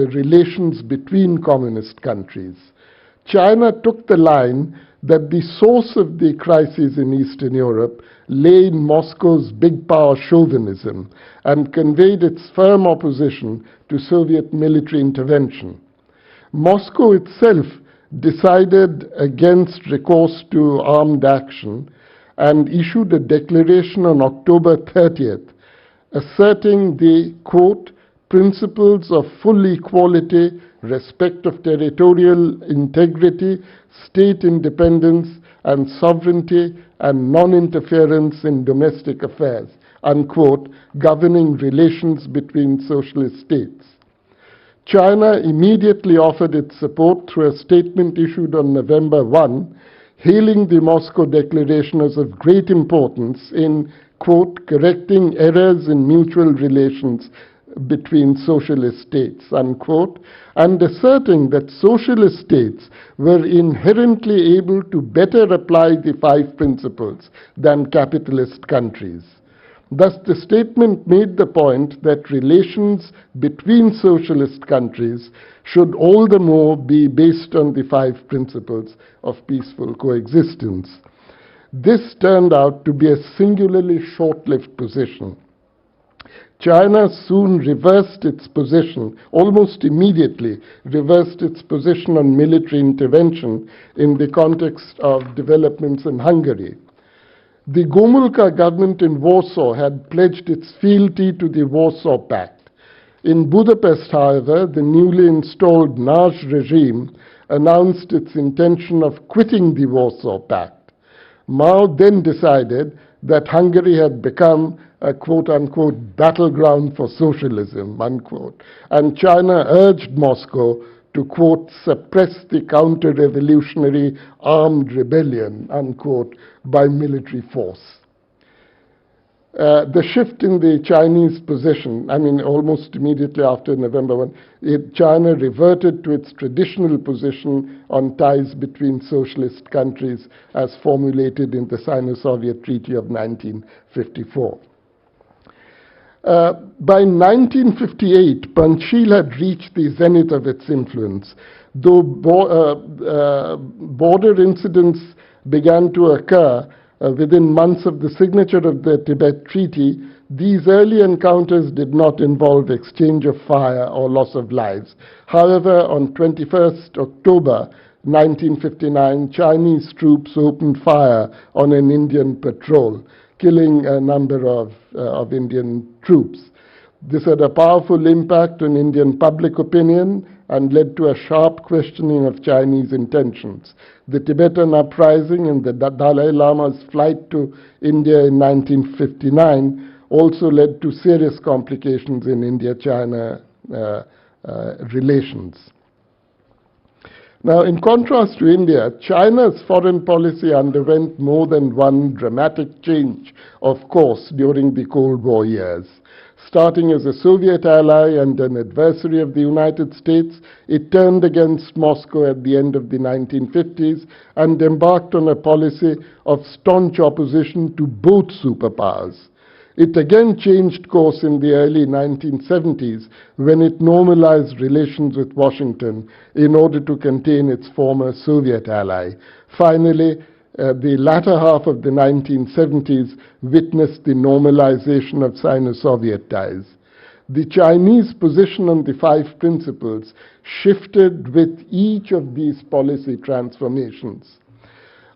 relations between communist countries. China took the line that the source of the crisis in Eastern Europe lay in Moscow's big power chauvinism and conveyed its firm opposition to Soviet military intervention. Moscow itself decided against recourse to armed action and issued a declaration on October 30th, asserting the, quote, principles of full equality, respect of territorial integrity, state independence and sovereignty, and non-interference in domestic affairs, unquote, governing relations between socialist states. China immediately offered its support through a statement issued on November 1, hailing the Moscow Declaration as of great importance in, quote, correcting errors in mutual relations between socialist states, unquote, and asserting that socialist states were inherently able to better apply the 5 principles than capitalist countries. Thus, the statement made the point that relations between socialist countries should all the more be based on the 5 principles of peaceful coexistence. This turned out to be a singularly short-lived position. China soon reversed its position, almost immediately reversed its position on military intervention in the context of developments in Hungary. The Gomulka government in Warsaw had pledged its fealty to the Warsaw Pact. In Budapest, however, the newly installed Nagy regime announced its intention of quitting the Warsaw Pact. Mao then decided that Hungary had become a quote-unquote battleground for socialism, unquote, and China urged Moscow to, quote, suppress the counter-revolutionary armed rebellion, unquote, by military force. The shift in the Chinese position, almost immediately after November 1, China reverted to its traditional position on ties between socialist countries as formulated in the Sino-Soviet Treaty of 1954. By 1958, Panchil had reached the zenith of its influence. Though border incidents began to occur within months of the signature of the Tibet Treaty, these early encounters did not involve exchange of fire or loss of lives. However, on 21st October 1959, Chinese troops opened fire on an Indian patrol, killing a number of Indian troops. This had a powerful impact on Indian public opinion and led to a sharp questioning of Chinese intentions. The Tibetan uprising and the Dalai Lama's flight to India in 1959 also led to serious complications in India-China relations. Now, in contrast to India, China's foreign policy underwent more than one dramatic change of course during the Cold War years. Starting as a Soviet ally and an adversary of the United States, it turned against Moscow at the end of the 1950s and embarked on a policy of staunch opposition to both superpowers. It again changed course in the early 1970s when it normalized relations with Washington in order to contain its former Soviet ally. Finally, the latter half of the 1970s witnessed the normalization of Sino-Soviet ties. The Chinese position on the 5 principles shifted with each of these policy transformations.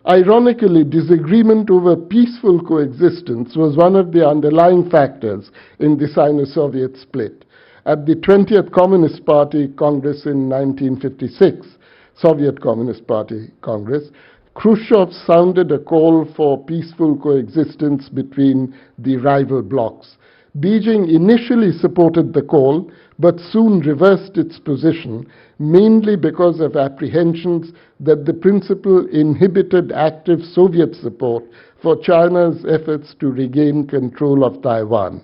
Ironically, disagreement over peaceful coexistence was one of the underlying factors in the Sino-Soviet split. At the 20th Communist Party Congress in 1956, Soviet Communist Party Congress, Khrushchev sounded a call for peaceful coexistence between the rival blocs. Beijing initially supported the call, but soon reversed its position, mainly because of apprehensions that the principle inhibited active Soviet support for China's efforts to regain control of Taiwan.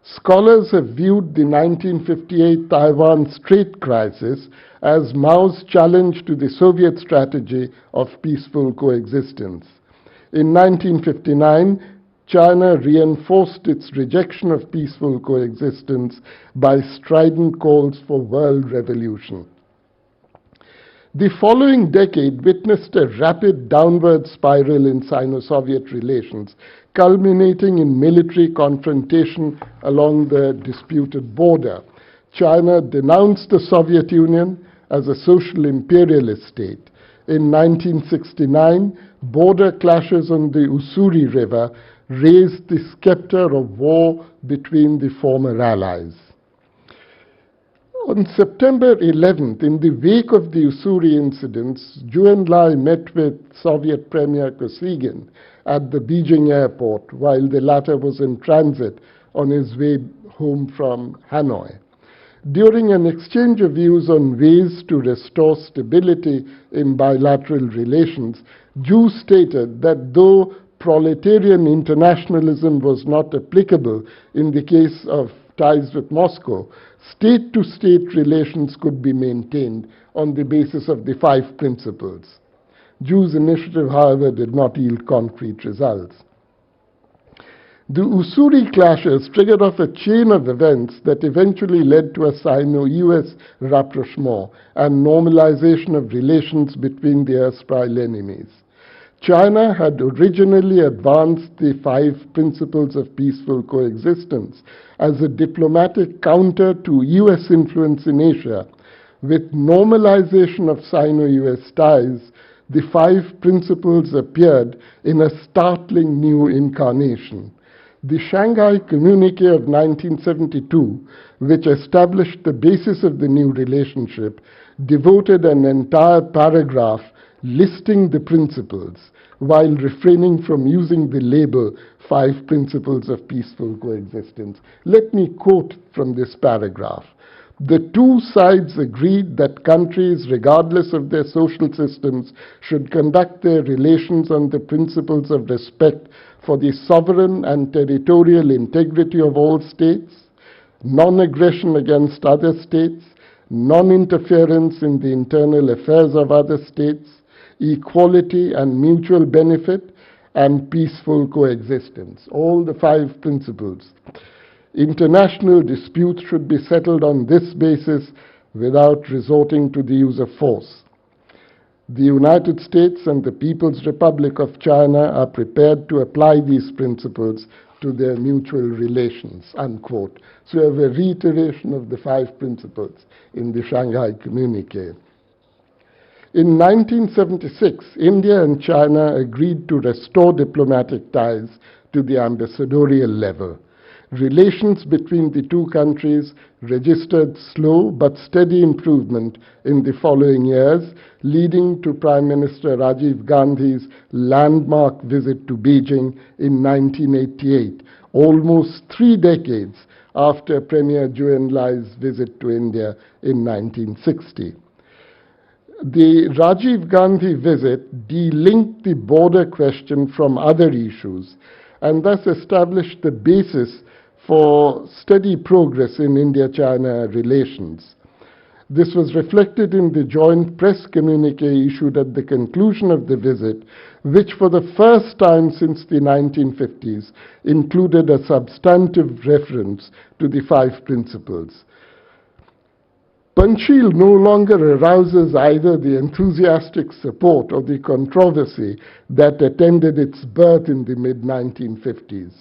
Scholars have viewed the 1958 Taiwan Strait crisis as Mao's challenge to the Soviet strategy of peaceful coexistence. In 1959, China reinforced its rejection of peaceful coexistence by strident calls for world revolution. The following decade witnessed a rapid downward spiral in Sino-Soviet relations, culminating in military confrontation along the disputed border. China denounced the Soviet Union as a social imperialist state. In 1969, border clashes on the Ussuri River raised the scepter of war between the former allies. On September 11th, in the wake of the Ussuri incidents, Zhou Enlai met with Soviet Premier Kosygin at the Beijing airport while the latter was in transit on his way home from Hanoi. During an exchange of views on ways to restore stability in bilateral relations, Zhou stated that though proletarian internationalism was not applicable in the case of ties with Moscow, state-to-state relations could be maintained on the basis of the 5 principles. Zhou's initiative, however, did not yield concrete results. The Ussuri clashes triggered off a chain of events that eventually led to a Sino-US rapprochement and normalization of relations between the erstwhile enemies. China had originally advanced the 5 principles of peaceful coexistence as a diplomatic counter to US influence in Asia. With normalization of Sino-US ties, the 5 principles appeared in a startling new incarnation. The Shanghai Communique of 1972, which established the basis of the new relationship, devoted an entire paragraph listing the principles, while refraining from using the label 5 Principles of Peaceful Coexistence. Let me quote from this paragraph. The two sides agreed that countries, regardless of their social systems, should conduct their relations on the principles of respect for the sovereign and territorial integrity of all states, non-aggression against other states, non-interference in the internal affairs of other states, equality and mutual benefit, and peaceful coexistence. All the 5 principles. International disputes should be settled on this basis without resorting to the use of force. The United States and the People's Republic of China are prepared to apply these principles to their mutual relations, unquote. So we have a reiteration of the 5 principles in the Shanghai Communique. In 1976, India and China agreed to restore diplomatic ties to the ambassadorial level. Relations between the two countries registered slow but steady improvement in the following years, leading to Prime Minister Rajiv Gandhi's landmark visit to Beijing in 1988, almost 3 decades after Premier Zhou Enlai's visit to India in 1960. The Rajiv Gandhi visit delinked the border question from other issues and thus established the basis for steady progress in India-China relations. This was reflected in the joint press communique issued at the conclusion of the visit, which for the first time since the 1950s included a substantive reference to the 5 principles. Panchil no longer arouses either the enthusiastic support or the controversy that attended its birth in the mid-1950s.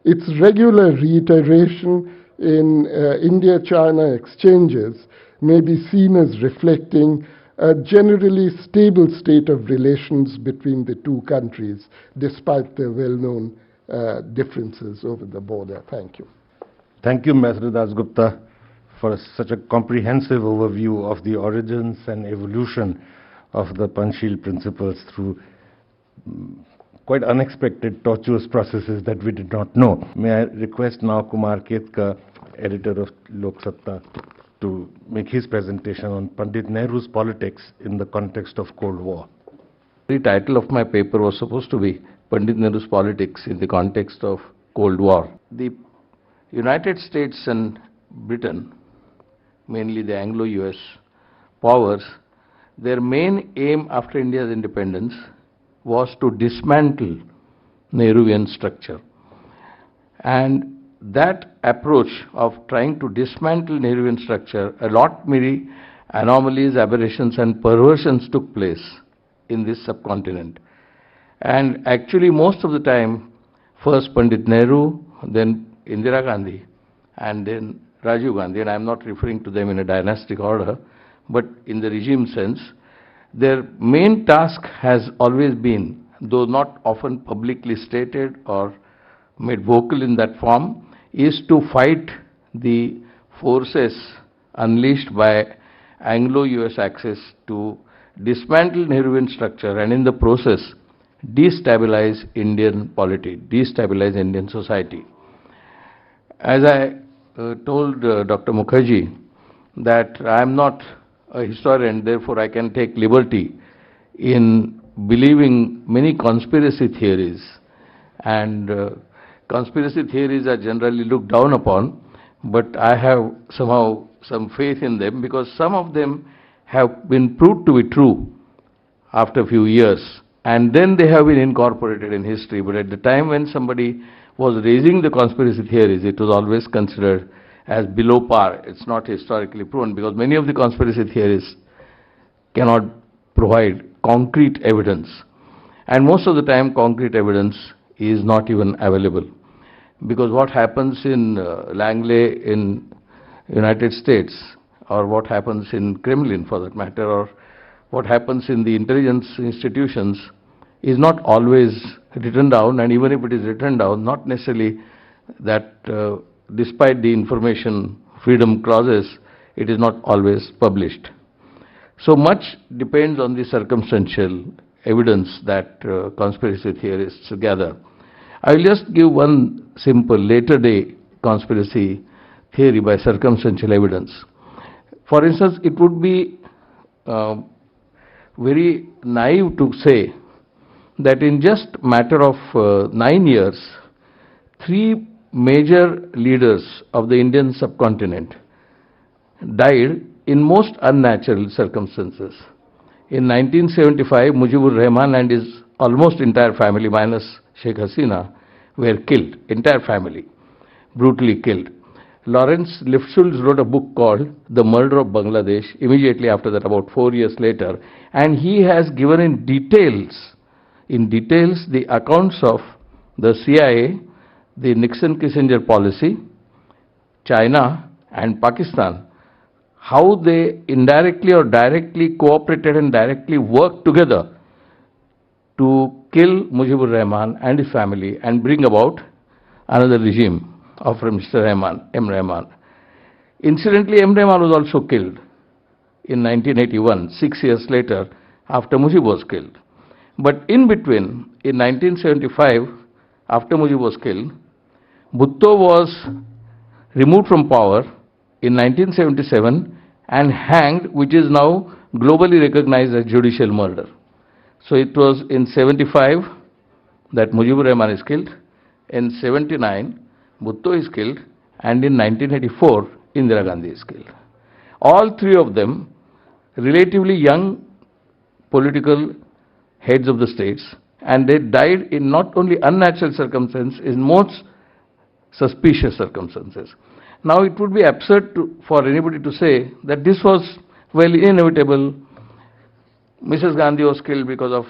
Its regular reiteration in India-China exchanges may be seen as reflecting a generally stable state of relations between the two countries, despite their well-known differences over the border. Thank you. Thank you, Mr. Dasgupta, for such a comprehensive overview of the origins and evolution of the Panchil principles through quite unexpected, tortuous processes that we did not know. May I request now Kumar Ketkar, editor of Lok Satta, to make his presentation on Pandit Nehru's politics in the context of Cold War. The title of my paper was supposed to be Pandit Nehru's politics in the context of Cold War. The United States and Britain, mainly the Anglo-US powers, their main aim after India's independence was to dismantle Nehruvian structure. And that approach of trying to dismantle Nehruvian structure, a lot many anomalies, aberrations and perversions took place in this subcontinent. And actually most of the time, first Pandit Nehru, then Indira Gandhi, and then Rajiv Gandhi, and I'm not referring to them in a dynastic order, but in the regime sense, their main task has always been, though not often publicly stated or made vocal in that form, is to fight the forces unleashed by Anglo-US axis to dismantle Nehruvian structure and in the process destabilize Indian polity, destabilize Indian society. As I told Dr. Mukherjee that I am not a historian, therefore I can take liberty in believing many conspiracy theories, and conspiracy theories are generally looked down upon, but I have somehow some faith in them because some of them have been proved to be true after a few years, and then they have been incorporated in history. But at the time when somebody was raising the conspiracy theories, it was always considered as below par. It's not historically proven because many of the conspiracy theories cannot provide concrete evidence. And most of the time concrete evidence is not even available. Because what happens in Langley in United States, or what happens in Kremlin for that matter, or what happens in the intelligence institutions is not always written down, and even if it is written down, not necessarily that despite the information freedom clauses, it is not always published. So much depends on the circumstantial evidence that conspiracy theorists gather. I will just give one simple later day conspiracy theory by circumstantial evidence. For instance, it would be very naive to say that in just matter of 9 years, 3 major leaders of the Indian subcontinent died in most unnatural circumstances. In 1975, Mujibur Rahman and his almost entire family, minus Sheikh Hasina, were killed, entire family, brutally killed. Lawrence Lifschulz wrote a book called The Murder of Bangladesh, immediately after that, about 4 years later, and he has given in details the accounts of the CIA, the Nixon-Kissinger policy, China and Pakistan, how they indirectly or directly cooperated and directly worked together to kill Mujibur Rahman and his family and bring about another regime of Mr. Rahman, M. Rahman. Incidentally, M. Rahman was also killed in 1981, 6 years later, after Mujib was killed. But in between, in 1975, after Mujib was killed, Bhutto was removed from power in 1977 and hanged, which is now globally recognized as judicial murder. So it was in 75 that Mujibur Rahman is killed, in 79 Bhutto is killed, and in 1984 Indira Gandhi is killed. All 3 of them relatively young political heads of the states, and they died in not only unnatural circumstances, in most suspicious circumstances. Now it would be absurd for anybody to say that this was, well, inevitable. Mrs. Gandhi was killed because of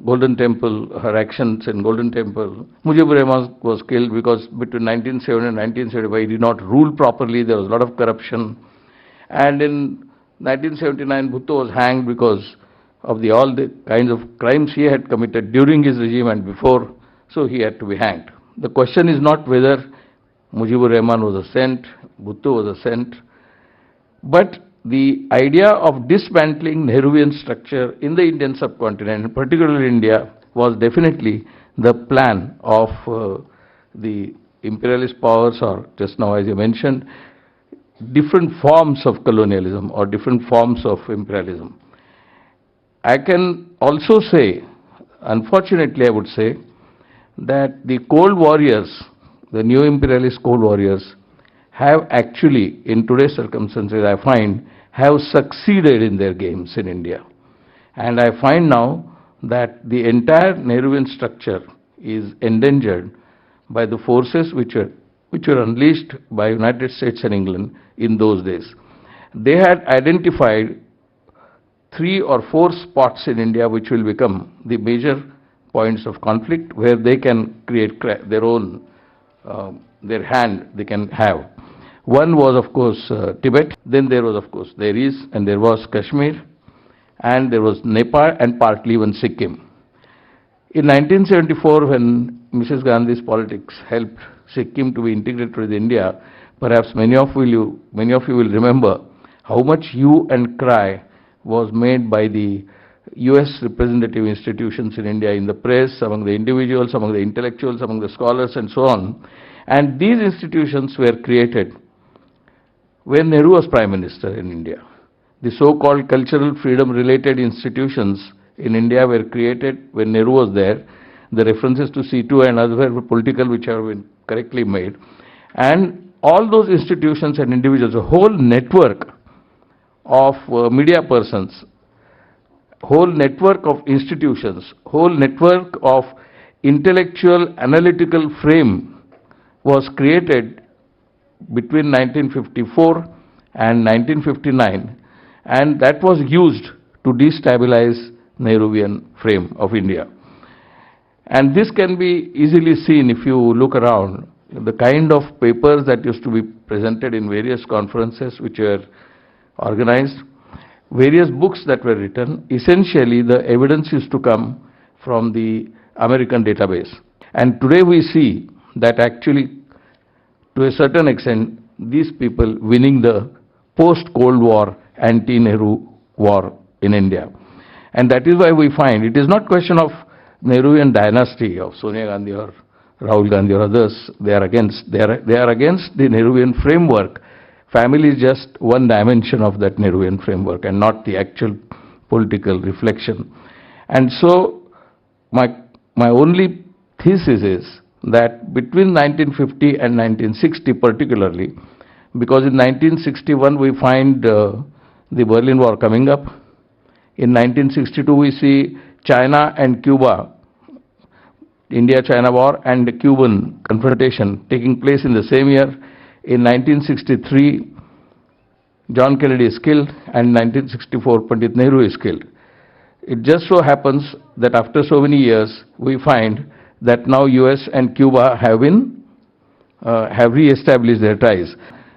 Golden Temple, her actions in Golden Temple. Mujibur Rahman was killed because between 1970 and 1975 he did not rule properly, there was a lot of corruption. And in 1979 Bhutto was hanged because of all the kinds of crimes he had committed during his regime and before, so he had to be hanged. The question is not whether Mujibur Rahman was a saint, Bhutto was a saint, but the idea of dismantling Nehruvian structure in the Indian subcontinent, particularly India, was definitely the plan of the imperialist powers, or just now as you mentioned, different forms of colonialism or different forms of imperialism. I can also say, unfortunately I would say, that the Cold Warriors, the new imperialist Cold Warriors, have actually, in today's circumstances, I find, have succeeded in their games in India. And I find now that the entire Nehruvian structure is endangered by the forces which were unleashed by United States and England in those days. They had identified 3 or 4 spots in India which will become the major points of conflict where they can create their own, their hand they can have. One was, of course, Tibet. Then there was, of course, there was Kashmir, and there was Nepal, and partly even Sikkim. In 1974, when Mrs. Gandhi's politics helped Sikkim to be integrated with India, perhaps many of you will remember how much hue and cry was made by the US representative institutions in India, in the press, among the individuals, among the intellectuals, among the scholars, and so on. And these institutions were created when Nehru was Prime Minister in India. The so-called cultural freedom-related institutions in India were created when Nehru was there. The references to C2 and others were political, which have been correctly made. And all those institutions and individuals, a whole network of media persons, whole network of institutions, whole network of intellectual analytical frame was created between 1954 and 1959, and that was used to destabilize Nehruvian frame of India. And this can be easily seen if you look around, the kind of papers that used to be presented in various conferences which were organized, various books that were written. Essentially, the evidence used to come from the American database. And today we see that actually, to a certain extent, these people winning the post-Cold War, anti-Nehru war in India. And that is why we find it is not question of Nehruvian dynasty of Sonia Gandhi or Rahul Gandhi or others. They are against the Nehruvian framework. Family is just one dimension of that Nehruvian framework and not the actual political reflection. And so my only thesis is that between 1950 and 1960 particularly, because in 1961 we find the Berlin War coming up. In 1962 we see China and Cuba, India-China war and the Cuban confrontation taking place in the same year. In 1963, John Kennedy is killed, and in 1964, Pandit Nehru is killed. It just so happens that after so many years, we find that now US and Cuba have re-established their ties.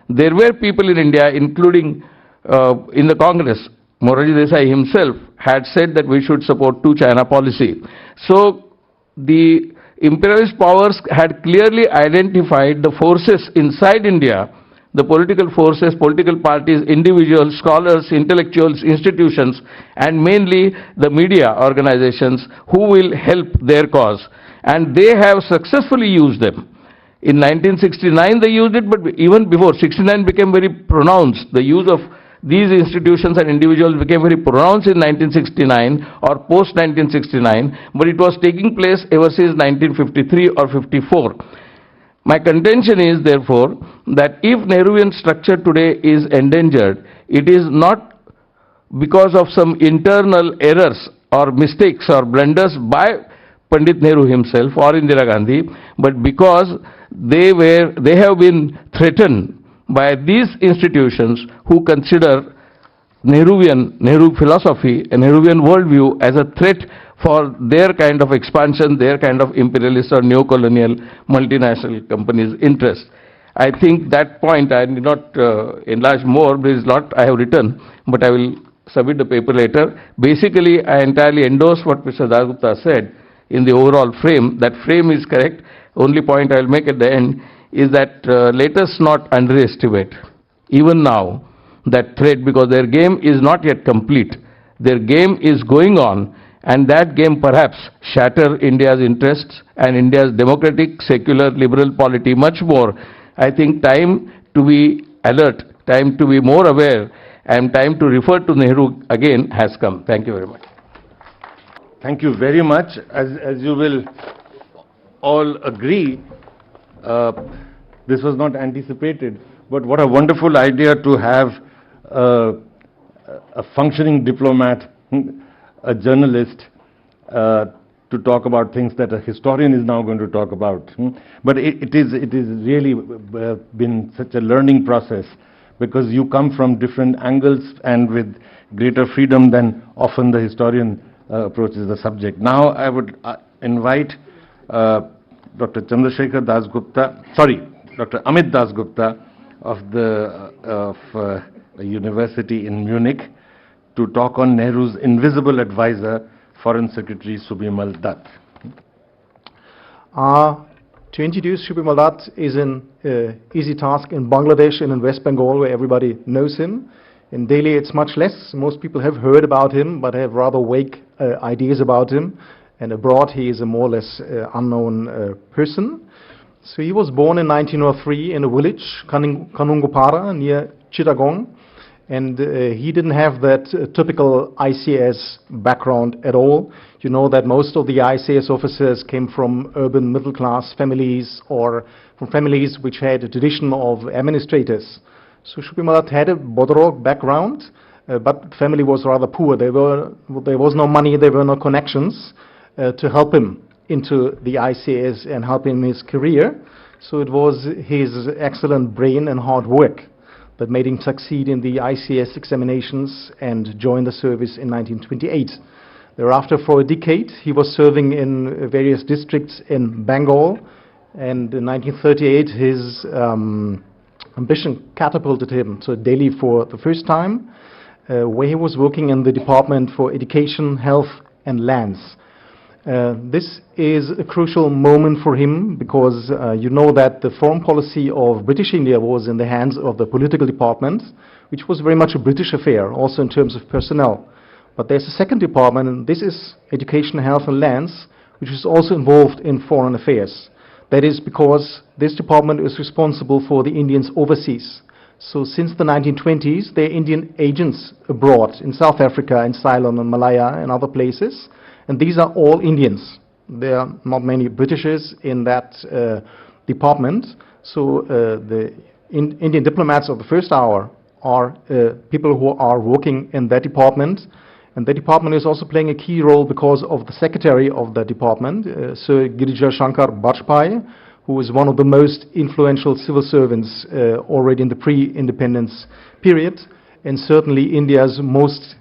There were people in India, including in the Congress, Morarji Desai himself had said that we should support two-China policy. So the imperialist powers had clearly identified the forces inside India, the political forces, political parties, individuals, scholars, intellectuals, institutions, and mainly the media organizations who will help their cause. And they have successfully used them. In 1969 they used it, but even before, 69 became very pronounced. The use of these institutions and individuals became very pronounced in 1969 or post-1969, but it was taking place ever since 1953 or 54. My contention is, therefore, that if Nehruvian structure today is endangered, it is not because of some internal errors or mistakes or blunders by Pandit Nehru himself or Indira Gandhi, but because they have been threatened by these institutions who consider Nehru philosophy and Nehruvian worldview as a threat for their kind of expansion, their kind of imperialist or neo-colonial multinational companies' interest. I think that point I need not enlarge more. There is a lot I have written, but I will submit the paper later. Basically, I entirely endorse what Mr. Dasgupta said in the overall frame. That frame is correct. Only point I will make at the end is that let us not underestimate, even now, that threat, because their game is not yet complete. Their game is going on, and that game perhaps shatter India's interests and India's democratic, secular, liberal polity much more. I think time to be alert, time to be more aware, and time to refer to Nehru again has come. Thank you very much. Thank you very much. As you will all agree, this was not anticipated, but what a wonderful idea to have a functioning diplomat, a journalist, to talk about things that a historian is now going to talk about. But it is really been such a learning process, because you come from different angles and with greater freedom than often the historian approaches the subject. Now I would invite Dr. Chandrasekhar Dasgupta, Dr. Amit Dasgupta of a university in Munich to talk on Nehru's invisible advisor, Foreign Secretary Subimal Dutt. To introduce Subimal Dutt is an easy task in Bangladesh and in West Bengal, where everybody knows him. In Delhi it's much less. Most people have heard about him but have rather vague ideas about him, and abroad he is a more or less unknown person. So he was born in 1903 in a village, Kanungupara, near Chittagong, and he didn't have that typical ICS background at all. You know that most of the ICS officers came from urban middle-class families or from families which had a tradition of administrators. So Subimal Dutt had a Bodorog background, but the family was rather poor. There was no money, there were no connections to help him into the ICS and help him in his career. So it was his excellent brain and hard work that made him succeed in the ICS examinations and join the service in 1928. Thereafter, for a decade, he was serving in various districts in Bengal, and in 1938 his ambition catapulted him to Delhi for the first time, where he was working in the Department for Education, Health and Lands. This is a crucial moment for him because you know that the foreign policy of British India was in the hands of the political department, which was very much a British affair, also in terms of personnel. But there's a second department, and this is Education, Health and Lands, which is also involved in foreign affairs. That is because this department is responsible for the Indians overseas. So since the 1920s, there are Indian agents abroad in South Africa, in Ceylon and Malaya and other places. And these are all Indians. There are not many Britishers in that department. So the Indian diplomats of the first hour are people who are working in that department. And that department is also playing a key role because of the secretary of the department, Sir Girija Shankar Bajpai, who is one of the most influential civil servants already in the pre-independence period, and certainly India's most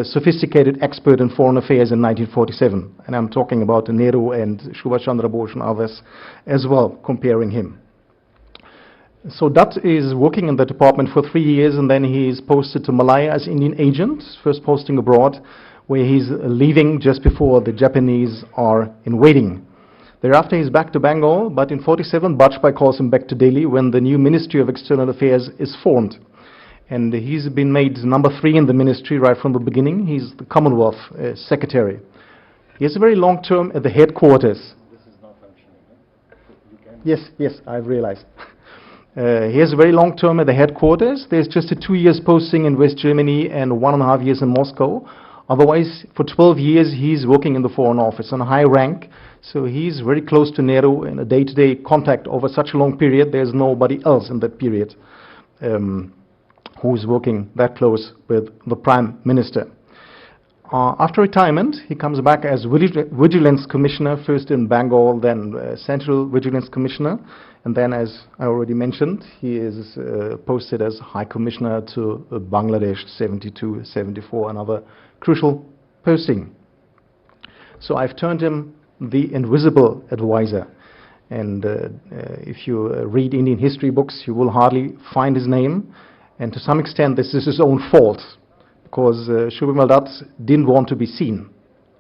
sophisticated expert in foreign affairs in 1947. And I'm talking about Nehru and Subhash Chandra Bose and others as well, comparing him. So Dutt is working in the department for 3 years, and then he's posted to Malaya as Indian agent, first posting abroad, where he's leaving just before the Japanese are in waiting. Thereafter he's back to Bengal, but in 47 Bajpai calls him back to Delhi when the new Ministry of External Affairs is formed. And he's been made number 3 in the ministry right from the beginning. He's the Commonwealth Secretary. He has a very long term at the headquarters. This is not functioning. Yes, I've realized. He has a very long term at the headquarters. There's just a 2 years posting in West Germany and 1.5 years in Moscow. Otherwise, for 12 years, he's working in the Foreign Office on a high rank. So he's very close to Nehru in a day-to-day contact over such a long period. There's nobody else in that period who's working that close with the Prime Minister. After retirement, he comes back as Vigilance Commissioner, first in Bengal, then Central Vigilance Commissioner, and then, as I already mentioned, he is posted as High Commissioner to Bangladesh, 72, 74, another crucial posting. So I've termed him the invisible advisor, and if you read Indian history books, you will hardly find his name, and to some extent this is his own fault, because Subimal Dutt didn't want to be seen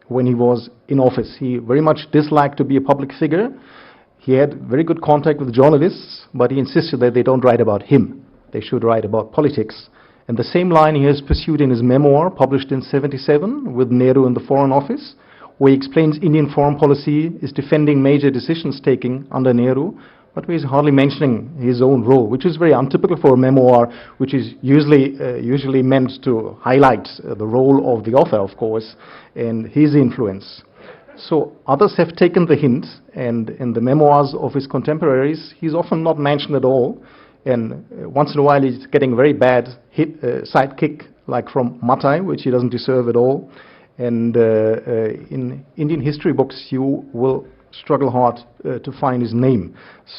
when he was in office. He very much disliked to be a public figure. He had very good contact with journalists, but he insisted that they don't write about him. They should write about politics. And the same line he has pursued in his memoir, published in 77, with Nehru in the Foreign Office, where he explains Indian foreign policy is defending major decisions taken under Nehru, but where he's hardly mentioning his own role, which is very untypical for a memoir, which is usually meant to highlight the role of the author, of course, and his influence. So others have taken the hint, and in the memoirs of his contemporaries, he's often not mentioned at all, and once in a while he's getting a very bad sidekick, like from Matai, which he doesn't deserve at all, And in Indian history books, you will struggle hard to find his name.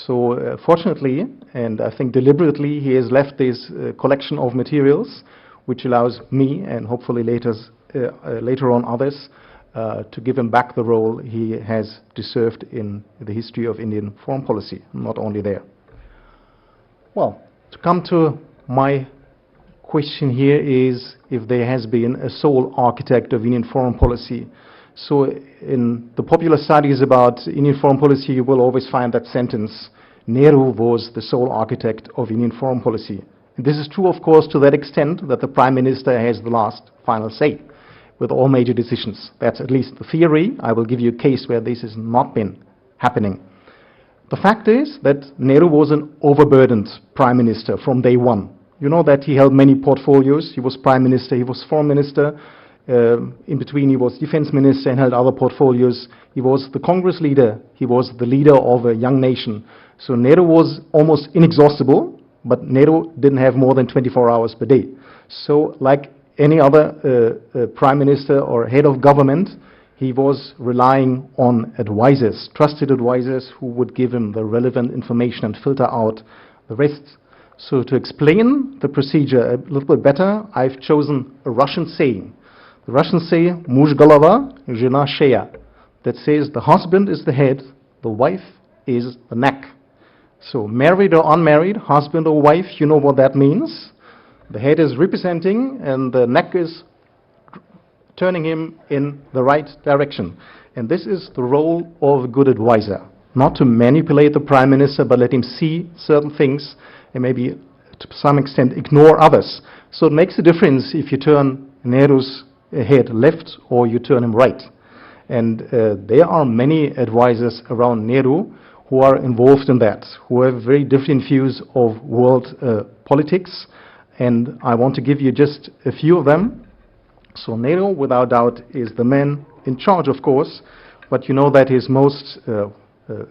So fortunately, and I think deliberately, he has left this collection of materials, which allows me and hopefully later on others to give him back the role he has deserved in the history of Indian foreign policy, not only there. Well, to come to my question here is if there has been a sole architect of Indian foreign policy. So in the popular studies about Indian foreign policy, you will always find that sentence, Nehru was the sole architect of Indian foreign policy. And this is true, of course, to that extent that the Prime Minister has the last final say with all major decisions. That's at least the theory. I will give you a case where this has not been happening. The fact is that Nehru was an overburdened Prime Minister from day one. You know that he held many portfolios. He was Prime Minister, he was Foreign Minister. In between, he was Defense Minister and held other portfolios. He was the Congress leader. He was the leader of a young nation. So Nehru was almost inexhaustible, but Nehru didn't have more than 24 hours per day. So like any other Prime Minister or head of government, he was relying on advisors, trusted advisors who would give him the relevant information and filter out the rest. So to explain the procedure a little bit better, I've chosen a Russian saying. The Russians say, muž golova, žena šeya. That says the husband is the head, the wife is the neck. So married or unmarried, husband or wife, you know what that means. The head is representing and the neck is turning him in the right direction. And this is the role of a good advisor. Not to manipulate the Prime Minister, but let him see certain things and maybe to some extent ignore others. So it makes a difference if you turn Nehru's head left or you turn him right. And there are many advisors around Nehru who are involved in that, who have very different views of world politics. And I want to give you just a few of them. So Nehru, without doubt, is the man in charge, of course, but you know that his most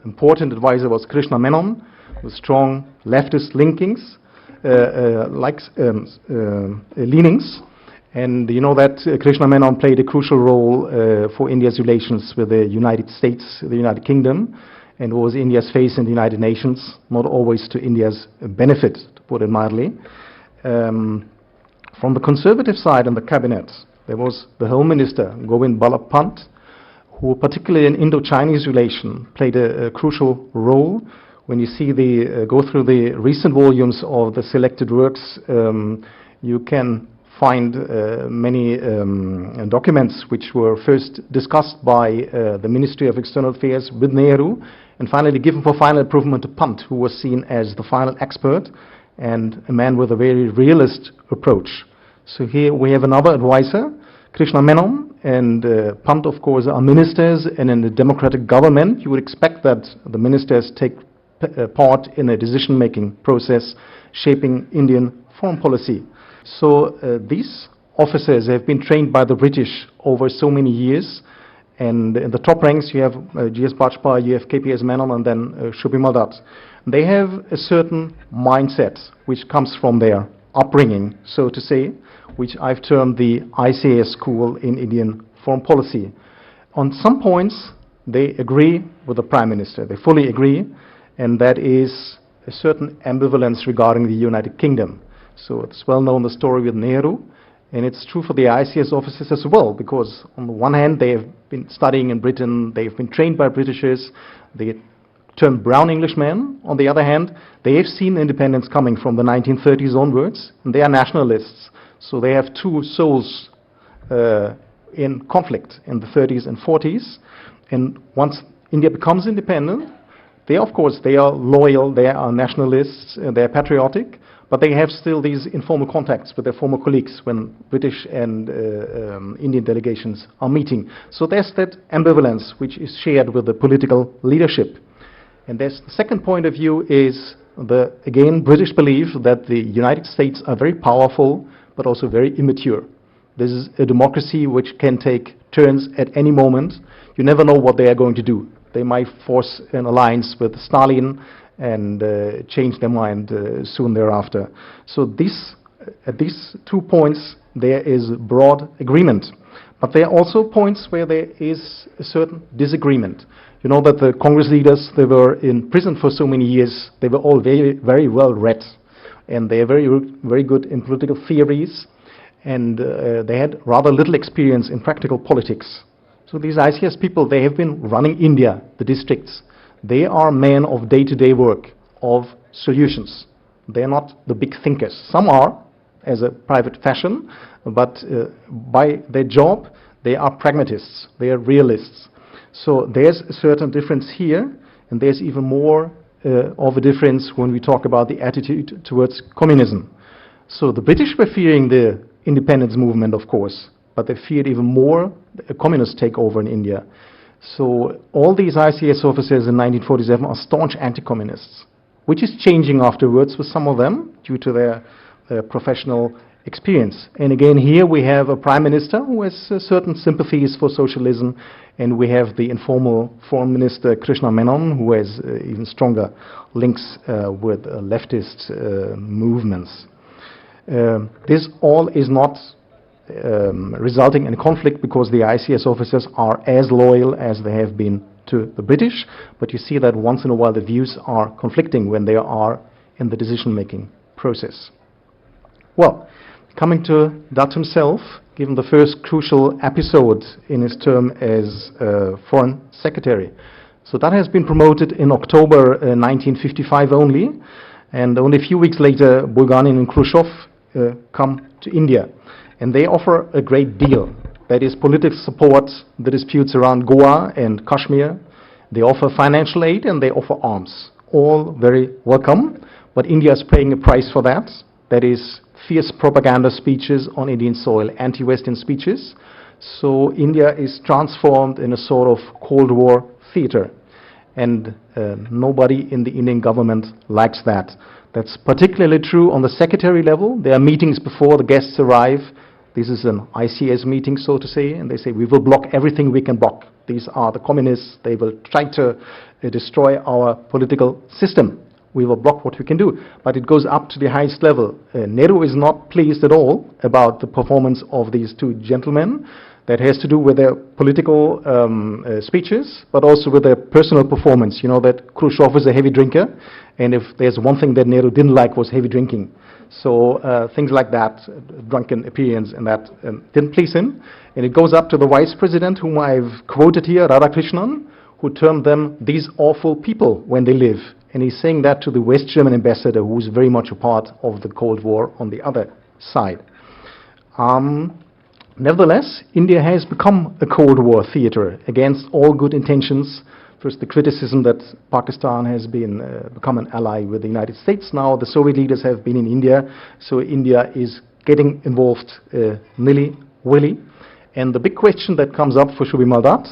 important advisor was Krishna Menon, with strong leftist leanings. And you know that Krishna Menon played a crucial role for India's relations with the United States, the United Kingdom, and was India's face in the United Nations, not always to India's benefit, to put it mildly. From the conservative side in the cabinet, there was the Home Minister, Govind Ballabh Pant, who particularly in Indo-Chinese relation played a crucial role. When you see go through the recent volumes of the selected works, you can find many documents which were first discussed by the Ministry of External Affairs with Nehru and finally given for final approval to Pant, who was seen as the final expert and a man with a very realist approach. So here we have another advisor, Krishna Menon, and Pant, of course, are ministers, and in a democratic government you would expect that the ministers take part in a decision-making process shaping Indian foreign policy. So these officers have been trained by the British over so many years, and in the top ranks you have G.S. Bajpai, you have KPS Menon, and then Shubhimal Dutt. They have a certain mindset which comes from their upbringing, so to say, which I've termed the ICAS school in Indian foreign policy. On some points they agree with the Prime Minister, they fully agree, and that is a certain ambivalence regarding the United Kingdom. So it's well known, the story with Nehru, and it's true for the ICS officers as well, because on the one hand they have been studying in Britain, they've been trained by Britishers, they termed brown Englishmen. On the other hand, they have seen independence coming from the 1930s onwards, and they are nationalists. So they have two souls in conflict in the 30s and 40s, and once India becomes independent, they of course, they are loyal, they are nationalists, they are patriotic, but they have still these informal contacts with their former colleagues when British and Indian delegations are meeting. So there's that ambivalence which is shared with the political leadership. And there's the second point of view is the, again, British belief that the United States are very powerful, but also very immature. This is a democracy which can take turns at any moment. You never know what they are going to do. They might force an alliance with Stalin and change their mind soon thereafter. So at these 2 points, there is broad agreement. But there are also points where there is a certain disagreement. You know that the Congress leaders, they were in prison for so many years. They were all very, very well read, and they are very, very good in political theories, and they had rather little experience in practical politics. So these ICS people, they have been running India, the districts. They are men of day-to-day work, of solutions. They're not the big thinkers. Some are, as a private fashion, but by their job, they are pragmatists, they are realists. So there's a certain difference here, and there's even more of a difference when we talk about the attitude towards communism. So the British were fearing the independence movement, of course, but they feared even more a communist takeover in India. So all these ICS officers in 1947 are staunch anti-communists, which is changing afterwards with some of them due to their professional experience. And again, here we have a prime minister who has certain sympathies for socialism, and we have the informal foreign minister Krishna Menon, who has even stronger links with leftist movements. This all is not resulting in conflict because the ICS officers are as loyal as they have been to the British, but you see that once in a while the views are conflicting when they are in the decision-making process. Well, coming to Dutt himself, given the first crucial episode in his term as Foreign Secretary. So that has been promoted in October 1955 only, and only a few weeks later Bulganin and Khrushchev come to India, and they offer a great deal. That is political support, the disputes around Goa and Kashmir. They offer financial aid and they offer arms. All very welcome, but India is paying a price for that. That is fierce propaganda speeches on Indian soil, anti-Western speeches. So India is transformed in a sort of Cold War theater, and nobody in the Indian government likes that. That's particularly true on the secretary level. There are meetings before the guests arrive. This is an ICS meeting, so to say, and they say, we will block everything we can block. These are the communists. They will try to destroy our political system. We will block what we can do. But it goes up to the highest level. Nehru is not pleased at all about the performance of these two gentlemen. That has to do with their political speeches, but also with their personal performance. You know that Khrushchev is a heavy drinker, and if there's one thing that Nehru didn't like was heavy drinking. So things like that, drunken appearance, and that didn't please him. And it goes up to the vice president, whom I've quoted here, Radhakrishnan, who termed them these awful people when they live. And he's saying that to the West German ambassador, who's very much a part of the Cold War on the other side. Nevertheless, India has become a Cold War theater against all good intentions. First, the criticism that Pakistan has become an ally with the United States. Now the Soviet leaders have been in India, so India is getting involved nilly-willy. And the big question that comes up for Shubhimal Dutt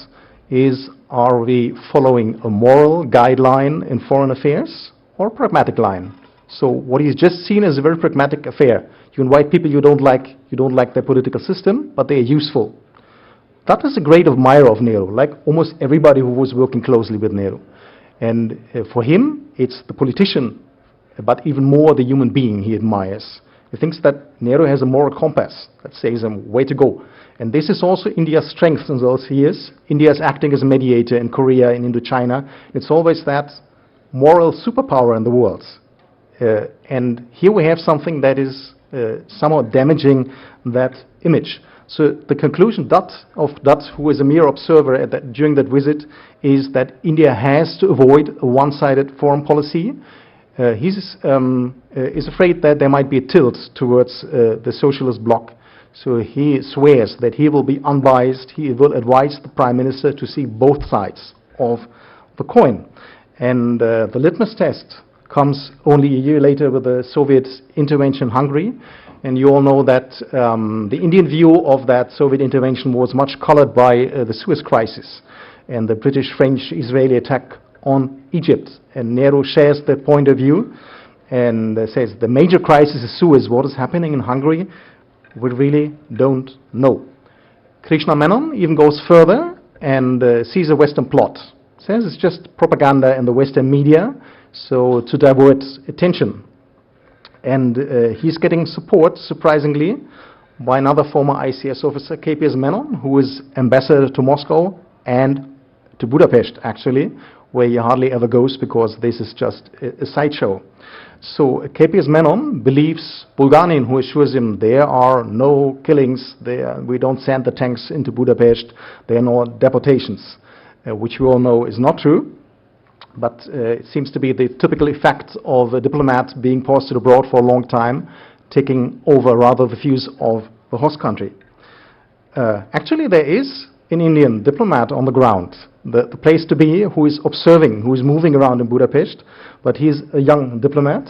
is, are we following a moral guideline in foreign affairs or a pragmatic line? So what he's just seen is a very pragmatic affair. You invite people you don't like their political system, but they are useful. That was a great admirer of Nehru, like almost everybody who was working closely with Nehru. And for him, it's the politician, but even more the human being he admires. He thinks that Nehru has a moral compass that says him way to go. And this is also India's strength in those years. India is acting as a mediator in Korea and Indochina. It's always that moral superpower in the world. And here we have something that is somewhat damaging that image. So the conclusion of Dutt, who is a mere observer during that visit, is that India has to avoid a one-sided foreign policy. He is afraid that there might be a tilt towards the socialist bloc. So he swears that he will be unbiased. He will advise the Prime Minister to see both sides of the coin. And the litmus test comes only a year later with the Soviet intervention in Hungary. And you all know that the Indian view of that Soviet intervention was much colored by the Suez Crisis and the British, French, Israeli attack on Egypt. And Nehru shares that point of view and says the major crisis is Suez. What is happening in Hungary, we really don't know. Krishna Menon even goes further and sees a Western plot. Says it's just propaganda in the Western media, so to divert attention. And he's getting support, surprisingly, by another former ICS officer, KPS Menon, who is ambassador to Moscow and to Budapest, actually, where he hardly ever goes because this is just a sideshow. So KPS Menon believes Bulganin, who assures him there are no killings, we don't send the tanks into Budapest, there are no deportations, which we all know is not true. But it seems to be the typical effect of a diplomat being posted abroad for a long time, taking over rather the views of the host country. Actually, there is an Indian diplomat on the ground, the place to be, who is observing, who is moving around in Budapest, but he's a young diplomat,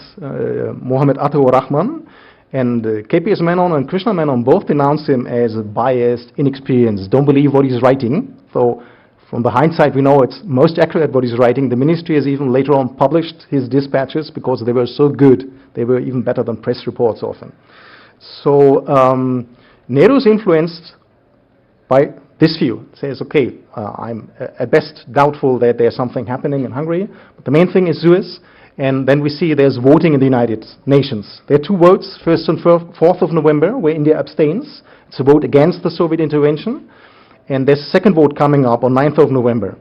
Mohammed Ataur Rahman, and KPS Menon and Krishna Menon both denounce him as biased, inexperienced, don't believe what he's writing. So from the hindsight, we know it's most accurate what he's writing. The ministry has even later on published his dispatches because they were so good. They were even better than press reports often. So Nehru is influenced by this view. It says, okay, I'm at best doubtful that there's something happening in Hungary, but the main thing is Suez. And then we see there's voting in the United Nations. There are two votes, 1st and 4th of November, where India abstains. It's a vote against the Soviet intervention. And there's a second vote coming up on 9th of November.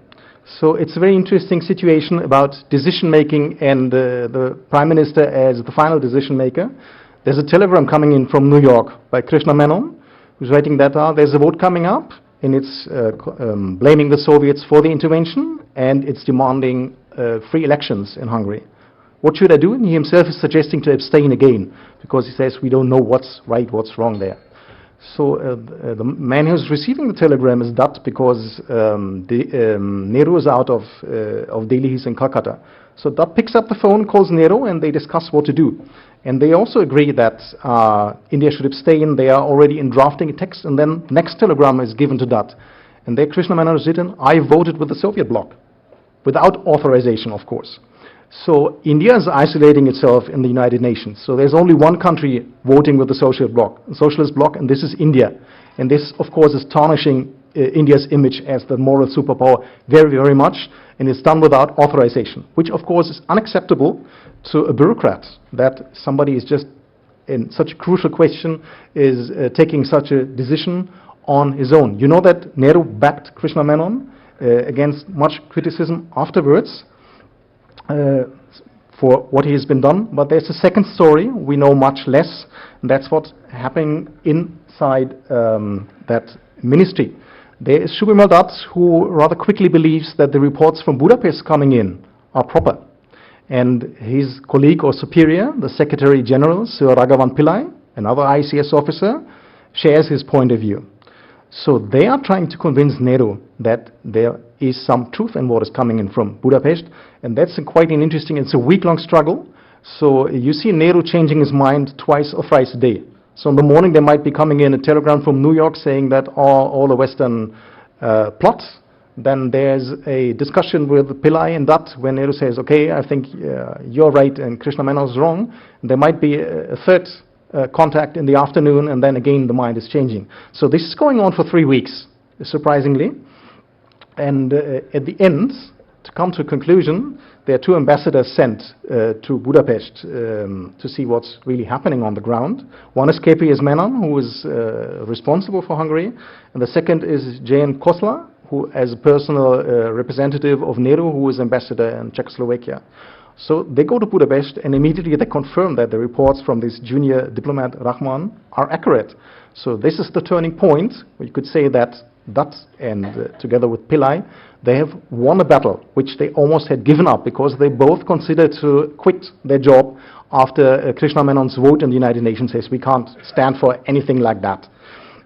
So it's a very interesting situation about decision-making and the Prime Minister as the final decision-maker. There's a telegram coming in from New York by Krishna Menon, who's writing that there's a vote coming up, and it's blaming the Soviets for the intervention, and it's demanding free elections in Hungary. What should I do? And he himself is suggesting to abstain again, because he says we don't know what's right, what's wrong there. So the man who's receiving the telegram is Dutt, because Nehru is out of Delhi, he's in Calcutta. So Dutt picks up the phone, calls Nehru, and they discuss what to do. And they also agree that India should abstain. They are already in drafting a text, and then the next telegram is given to Dutt. And there Krishna Menon has written, I voted with the Soviet bloc, without authorization, of course. So India is isolating itself in the United Nations. So there's only one country voting with the socialist bloc, and this is India. And this, of course, is tarnishing India's image as the moral superpower very, very much, and it's done without authorization, which, of course, is unacceptable to a bureaucrat, that somebody is just in such a crucial question is taking such a decision on his own. You know that Nehru backed Krishna Menon against much criticism afterwards for what he has been done, but there's a second story we know much less, and that's what's happening inside that ministry. There is Shubhimal Dutt, who rather quickly believes that the reports from Budapest coming in are proper, and his colleague or superior, the Secretary General, Sir Raghavan Pillai, another ICS officer, shares his point of view. So they are trying to convince Nehru that there is some truth in what is coming in from Budapest, and that's quite an interesting, it's a week-long struggle. So you see Nehru changing his mind twice or thrice a day. So in the morning there might be coming in a telegram from New York saying that all the Western plots. Then there's a discussion with Pillai and Dutt when Nehru says, okay, I think you're right and Krishna Menon is wrong. And there might be a third contact in the afternoon, and then again the mind is changing. So this is going on for 3 weeks, surprisingly. And at the end, to come to a conclusion, there are 2 ambassadors sent to Budapest to see what's really happening on the ground. One is KPS Menon, who is responsible for Hungary, and the second is Jan Kosla, who as a personal representative of Nehru, who is ambassador in Czechoslovakia. So they go to Budapest, and immediately they confirm that the reports from this junior diplomat Rahman are accurate. So this is the turning point, where you could say that Dutt and together with Pillai, they have won a battle which they almost had given up, because they both considered to quit their job after Krishna Menon's vote in the United Nations says we can't stand for anything like that.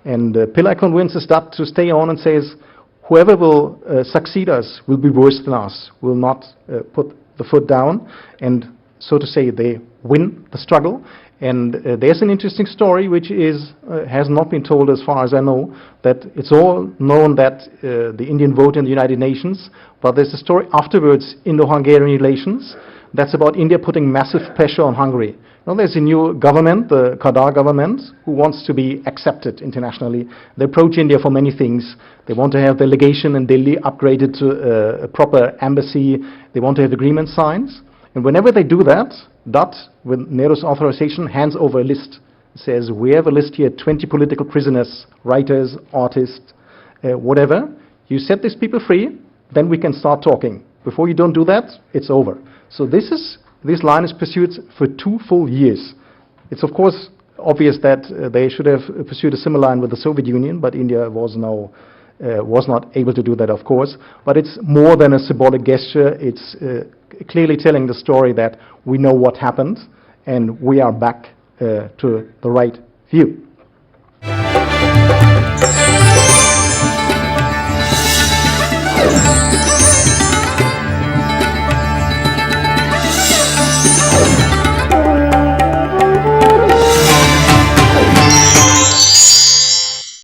And Pillai convinces Dutt to stay on and says, whoever will succeed us will be worse than us, will not put the foot down, and so to say they win the struggle. And there's an interesting story which is has not been told as far as I know, that it's all known that the Indian vote in the United Nations, but there's a story afterwards, Indo-Hungarian relations, that's about India putting massive pressure on Hungary. Now there's a new government, the Kadar government, who wants to be accepted internationally. They approach India for many things. They want to have the legation in Delhi upgraded to a proper embassy. They want to have agreement signed. And whenever they do that, Dutt, with Nehru's authorization, hands over a list says, we have a list here, 20 political prisoners, writers, artists, whatever. You set these people free, then we can start talking. Before you don't do that, it's over. So this line is pursued for 2 full years. It's of course obvious that they should have pursued a similar line with the Soviet Union, but India was not able to do that, of course. But it's more than a symbolic gesture. It's clearly telling the story that we know what happened, and we are back to the right view.